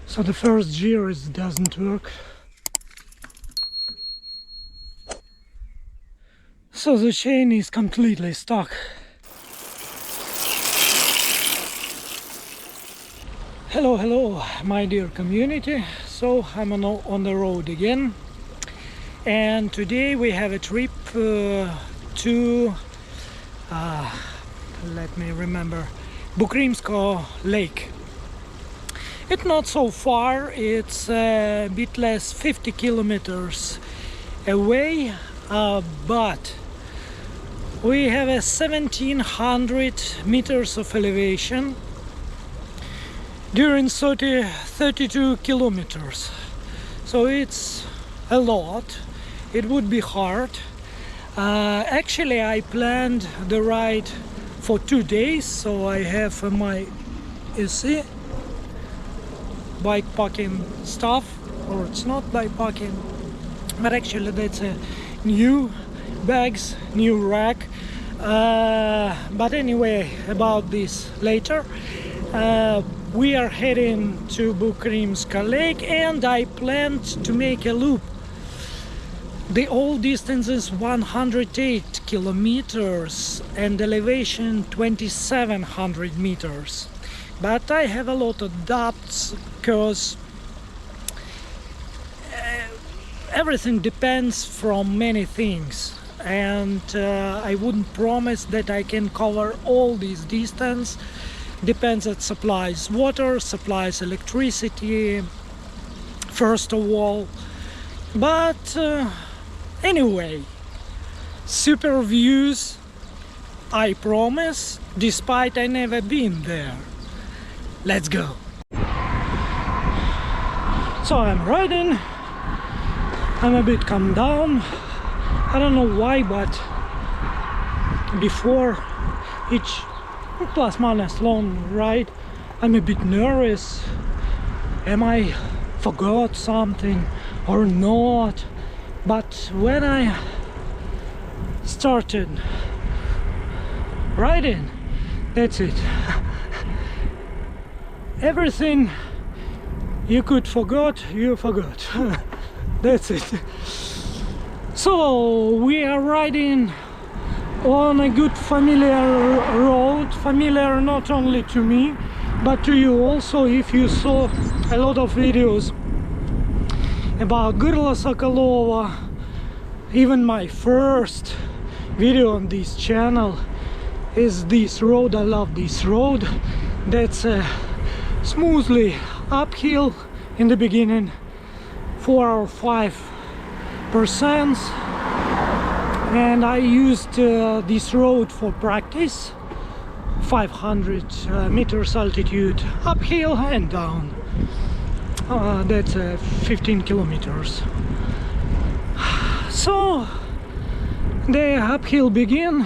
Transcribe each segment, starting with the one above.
So the first gear doesn't work. So the chain is completely stuck. Hello, my dear community. So I'm on the road again, and today we have a trip to let me remember, Bukrymsko Lake. It's not so far, it's a bit less 50 kilometers away, but we have a 1700 meters of elevation during 32 kilometers. So it's a lot. It would be hard. Actually, I planned the ride for 2 days, so I have my, you see, bike packing stuff, or it's not bike packing, but actually that's a new bags, new rack. But anyway, about this later. We are heading to Bukrymsko Lake, and I planned to make a loop. The whole distance is 108 kilometers and elevation 2700 meters. But I have a lot of doubts because everything depends from many things, and I wouldn't promise that I can cover all this distance. Depends, it supplies water, supplies electricity first of all, but anyway, super views, I promise, despite I never been there. Let's go. So I'm riding, I'm a bit calmed down. I don't know why, but before each plus minus long ride I'm a bit nervous. Am I forgot something or not? But when I started riding, that's it. Everything you could forgot, you forgot. That's it. So we are riding on a good familiar road, familiar not only to me but to you also. If you saw a lot of videos about Gorla Sokolova, even my first video on this channel is this road. I love this road. That's smoothly uphill in the beginning, 4 or 5%. And I used this road for practice, 500 meters altitude, uphill and down. That's 15 kilometers. So the uphill begin.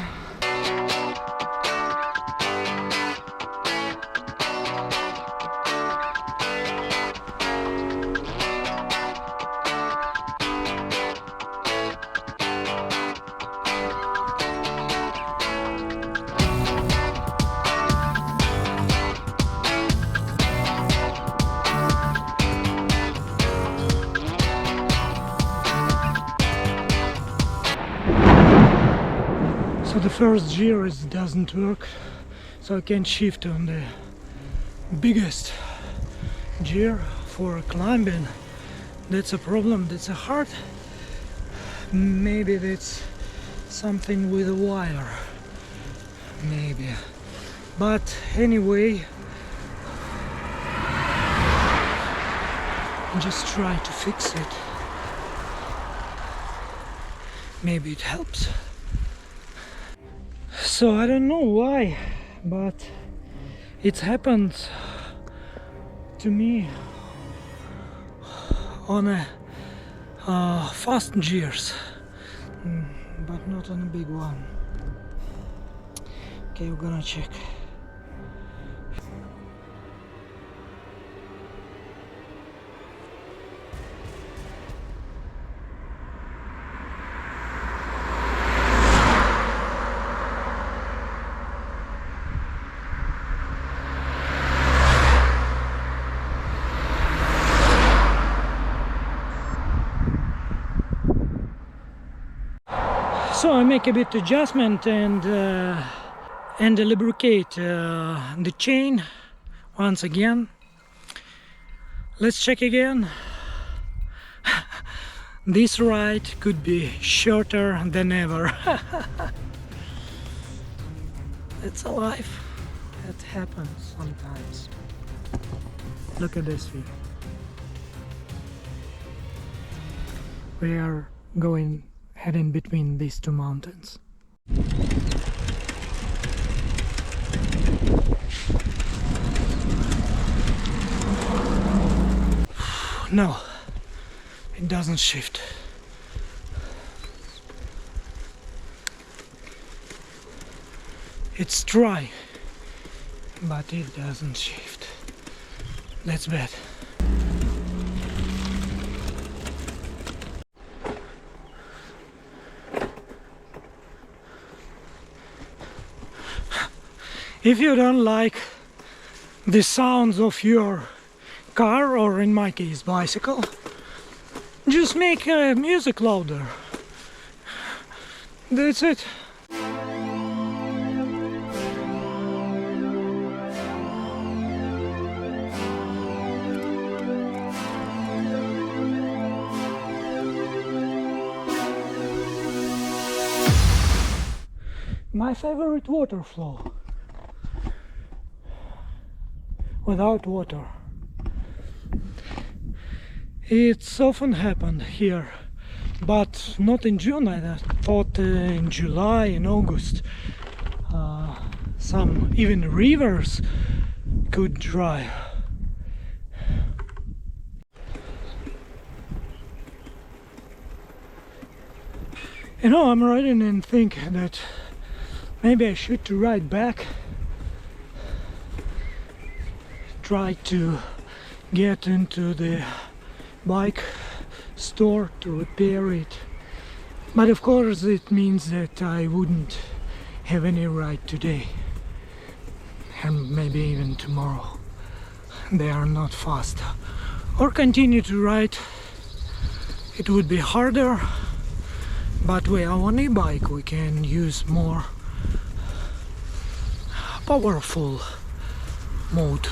So the first gear doesn't work, so I can shift on the biggest gear for climbing. That's a problem, that's a hard. Maybe that's something with a wire, maybe. But anyway, just try to fix it. Maybe it helps. So I don't know why, but it happened to me on a fast gears, but not on a big one. Okay, we're gonna check. So I make a bit adjustment and lubricate the chain once again. Let's check again. This ride could be shorter than ever. It's alive. It happens sometimes. Look at this view. We are heading between these two mountains. No, it doesn't shift. It's dry, but it doesn't shift. That's bad. If you don't like the sounds of your car, or in my case bicycle, just make music louder. That's it. My favorite water flow. Without water. It's often happened here, but not in June. I thought in July and August some even rivers could dry. You know, I'm riding and think that maybe I should ride back, try to get into the bike store to repair it, but of course it means that I wouldn't have any ride today, and maybe even tomorrow. They are not fast. Or continue to ride, it would be harder, but we are on a bike, we can use more powerful mode,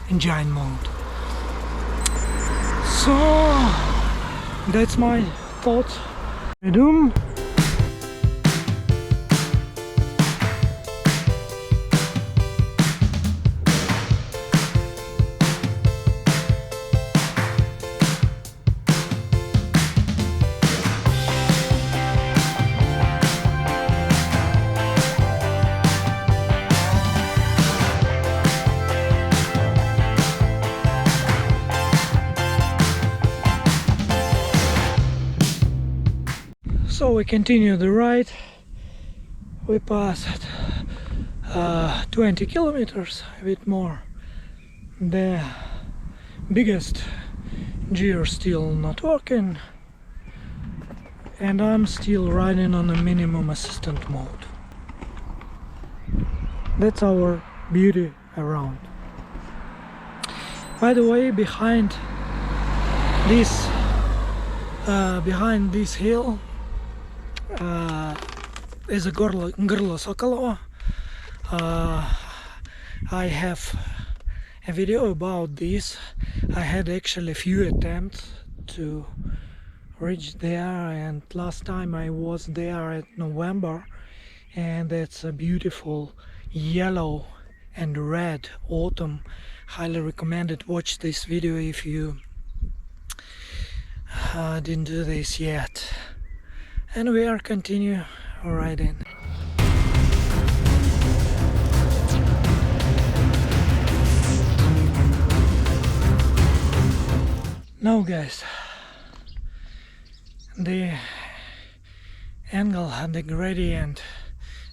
engine mode. So that's my thought. Doom. So we continue the ride. We passed 20 kilometers, a bit more. The biggest gear still not working, and I'm still riding on a minimum assistant mode. That's our beauty around. By the way, behind this hill is a Gorlo Sokolova. I have a video about this. I had actually a few attempts to reach there, and last time I was there at November, and it's a beautiful yellow and red autumn. Highly recommended. Watch this video if you didn't do this yet. And we are continue riding. Now guys, the angle and the gradient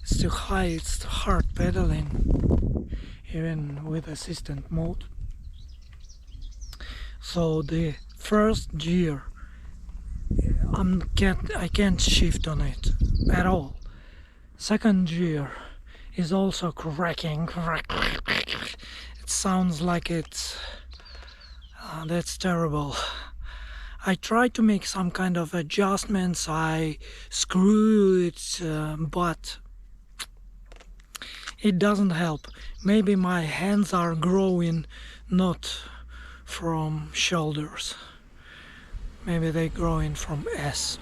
is too high, it's too hard pedaling, even with assistant mode. So the first gear, I can't shift on it at all. Second gear is also cracking. It sounds like it's that's terrible. I try to make some kind of adjustments, I screw it, but it doesn't help. Maybe my hands are growing not from shoulders. Maybe they're growing from S.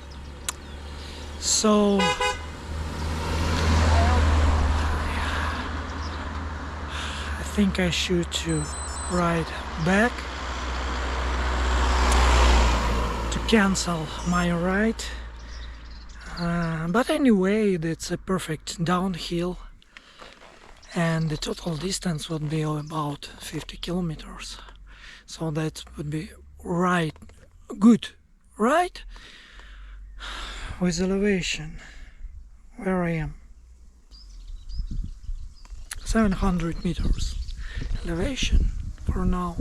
So I think I should to ride back to cancel my ride. But anyway, it's a perfect downhill, and the total distance would be about 50 kilometers. So that would be right good, right? With elevation, where I am, 700 meters elevation for now.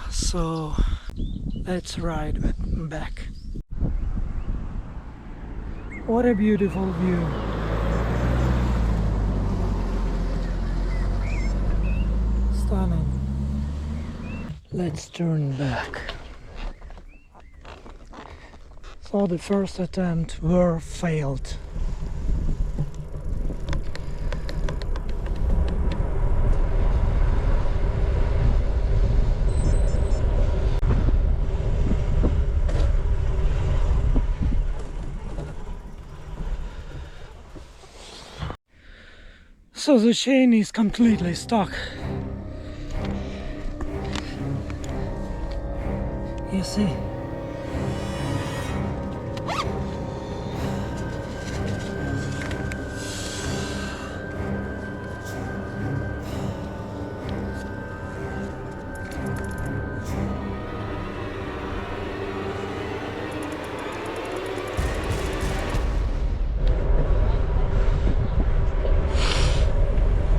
So let's ride back. What a beautiful view. Stunning. Let's turn back. So the first attempt were failed. So the chain is completely stuck. You see?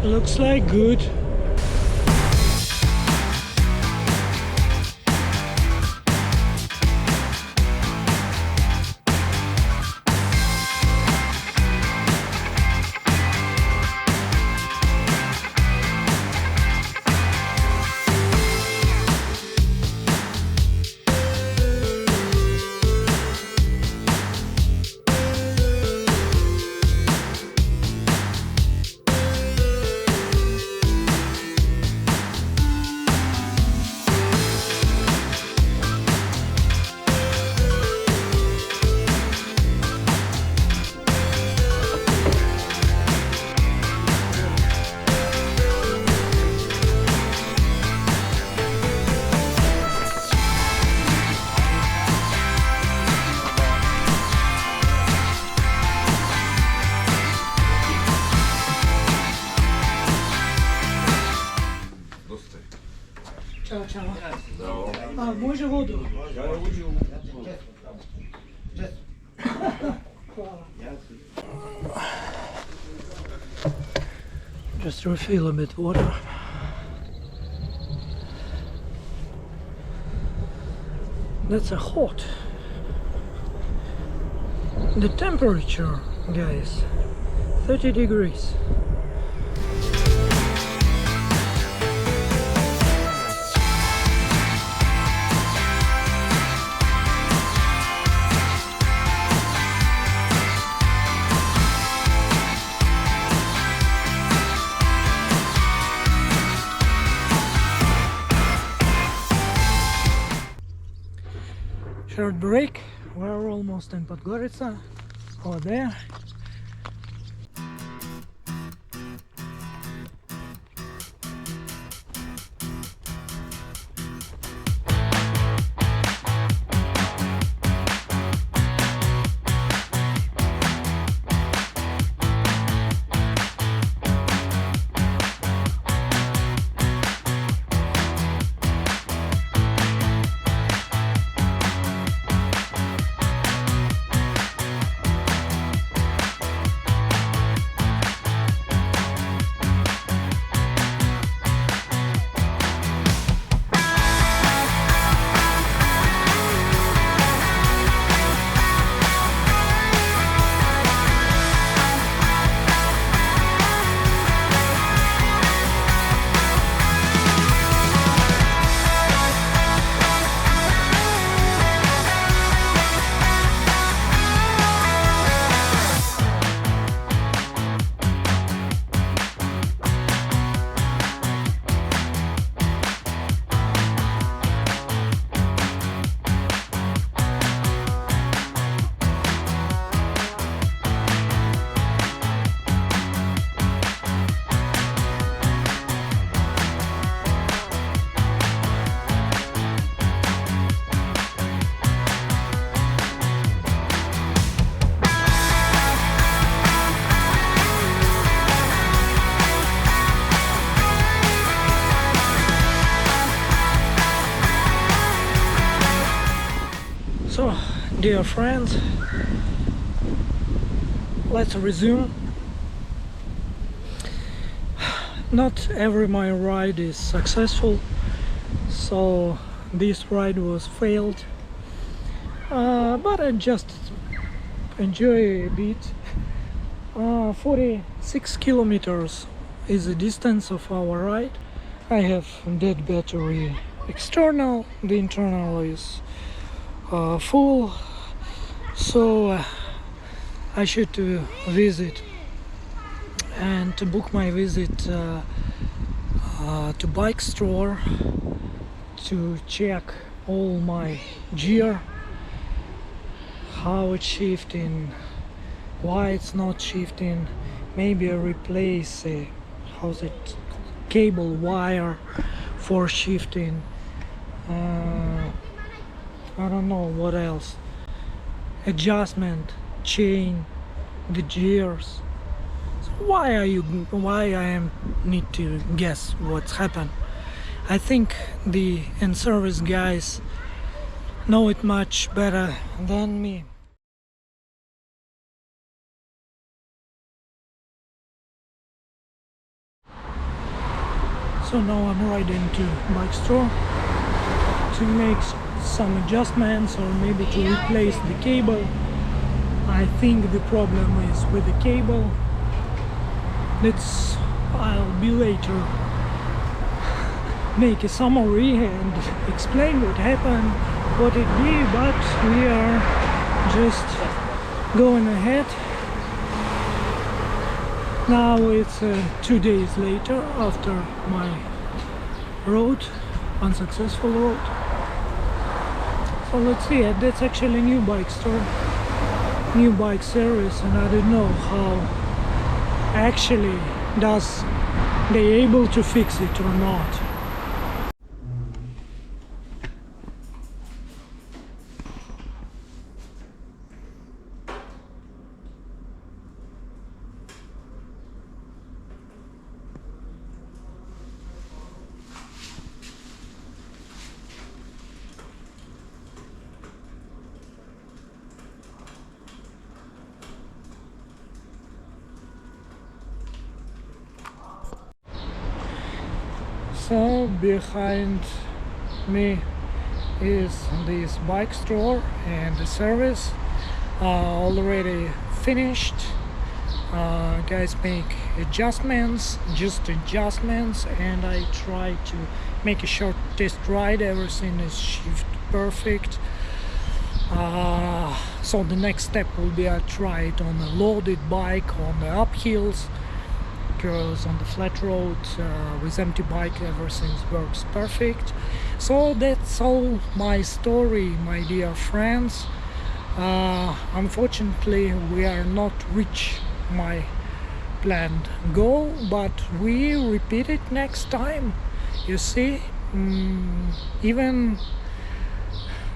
Looks like good. Ćao, čao. A, može vodu? Hvala. Just refill a bit water. That's a hot. The temperature, guys, 30 degrees. Short break, we're almost in Podgorica, over there. So, dear friends, let's resume. Not every my ride is successful, so this ride was failed, but I just enjoy a bit. 46 kilometers is the distance of our ride. I have dead battery external, the internal is full, so I should visit and to book my visit to bike store to check all my gear, how it's shifting, why it's not shifting, maybe replace how's it, cable wire for shifting. I don't know what else, adjustment, chain, the gears. So why I need to guess what's happened? I think the in-service guys know it much better than me. So now I'm riding to bike store to make some adjustments or maybe to replace the cable. I think the problem is with the cable. I'll be later make a summary and explain what happened, what it be, but we are just going ahead. Now it's 2 days later after my unsuccessful road. So let's see, that's actually a new bike store, new bike service, and I don't know how actually they able to fix it or not. So behind me is this bike store and the service already finished. Guys make adjustments, and I try to make a short test ride. Everything is shift perfect. So the next step will be I try it on a loaded bike on the uphills, because on the flat road with empty bike everything works perfect. So that's all my story, my dear friends. Unfortunately we are not reach my planned goal, but we repeat it next time. You see, even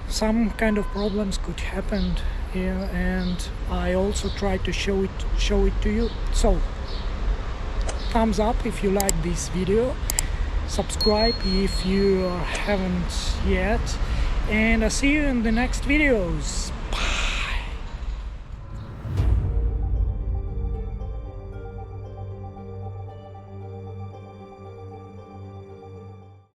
some kind of problems could happen here, and I also try to show it to you. So thumbs up if you like this video, subscribe if you haven't yet, and I'll see you in the next videos.